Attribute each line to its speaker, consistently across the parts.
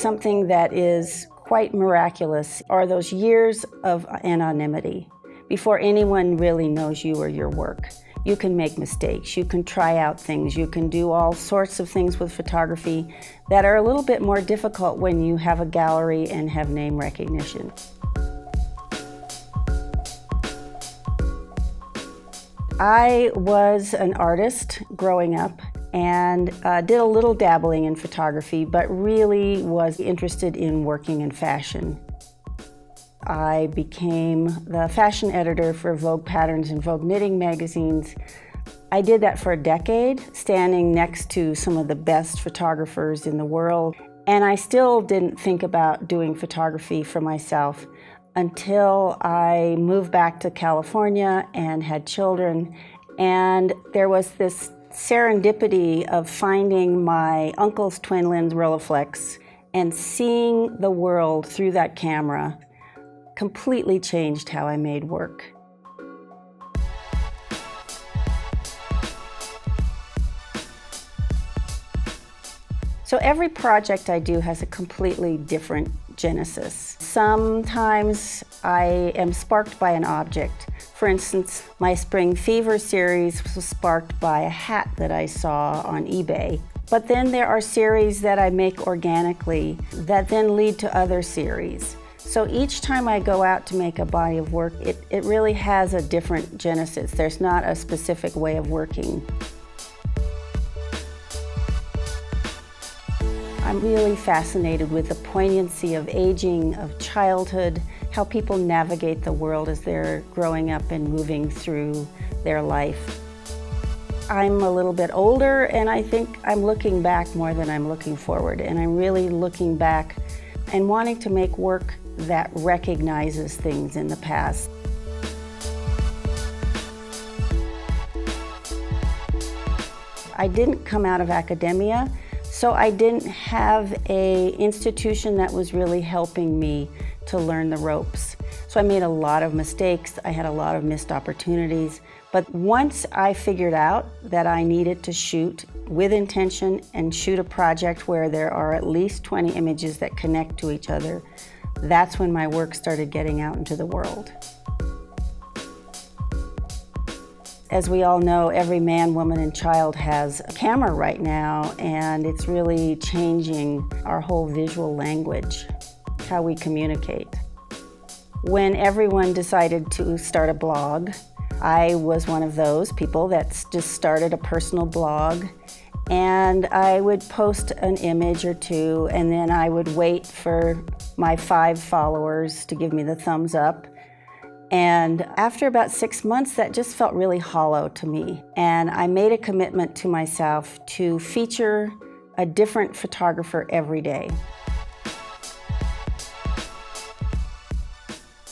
Speaker 1: Something that is quite miraculous are those years of anonymity before anyone really knows you or your work. You can make mistakes, you can try out things, you can do all sorts of things with photography that are a little bit more difficult when you have a gallery and have name recognition. I was an artist growing up and did a little dabbling in photography, but really was interested in working in fashion. I became the fashion editor for Vogue Patterns and Vogue Knitting magazines. I did that for a decade, standing next to some of the best photographers in the world, and I still didn't think about doing photography for myself until I moved back to California and had children, and there was this serendipity of finding my uncle's twin lens Rolleiflex and seeing the world through that camera completely changed how I made work. So every project I do has a completely different genesis. Sometimes I am sparked by an object. For instance, my Spring Fever series was sparked by a hat that I saw on eBay. But then there are series that I make organically that then lead to other series. So each time I go out to make a body of work, it really has a different genesis. There's not a specific way of working. I'm really fascinated with the poignancy of aging, of childhood, how people navigate the world as they're growing up and moving through their life. I'm a little bit older, and I think I'm looking back more than I'm looking forward, and I'm really looking back and wanting to make work that recognizes things in the past. I didn't come out of academia, so I didn't have an institution that was really helping me to learn the ropes. So I made a lot of mistakes, I had a lot of missed opportunities, but once I figured out that I needed to shoot with intention and shoot a project where there are at least 20 images that connect to each other, that's when my work started getting out into the world. As we all know, every man, woman, and child has a camera right now, and it's really changing our whole visual language, how we communicate. When everyone decided to start a blog, I was one of those people that just started a personal blog, and I would post an image or two, and then I would wait for my 5 followers to give me the thumbs up. And after about 6 months, that just felt really hollow to me. And I made a commitment to myself to feature a different photographer every day.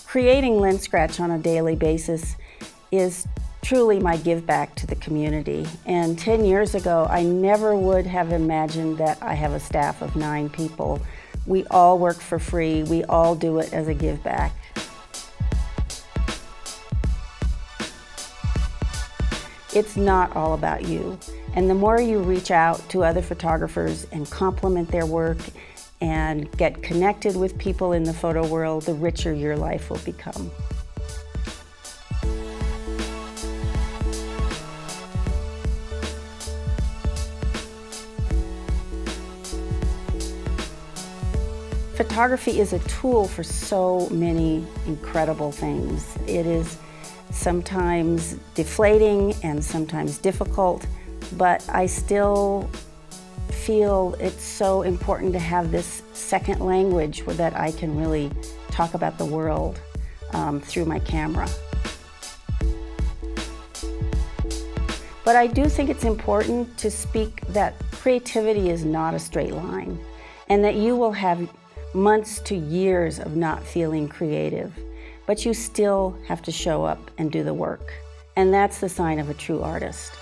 Speaker 1: Creating Lenscratch on a daily basis is truly my give back to the community. And 10 years ago, I never would have imagined that I have a staff of 9 people. We all work for free. We all do it as a give back. It's not all about you. And the more you reach out to other photographers and compliment their work and get connected with people in the photo world, the richer your life will become. Photography is a tool for so many incredible things. It is sometimes deflating and sometimes difficult, but I still feel it's so important to have this second language that I can really talk about the world through my camera. But I do think it's important to speak that creativity is not a straight line, and that you will have months to years of not feeling creative, but you still have to show up and do the work. And that's the sign of a true artist.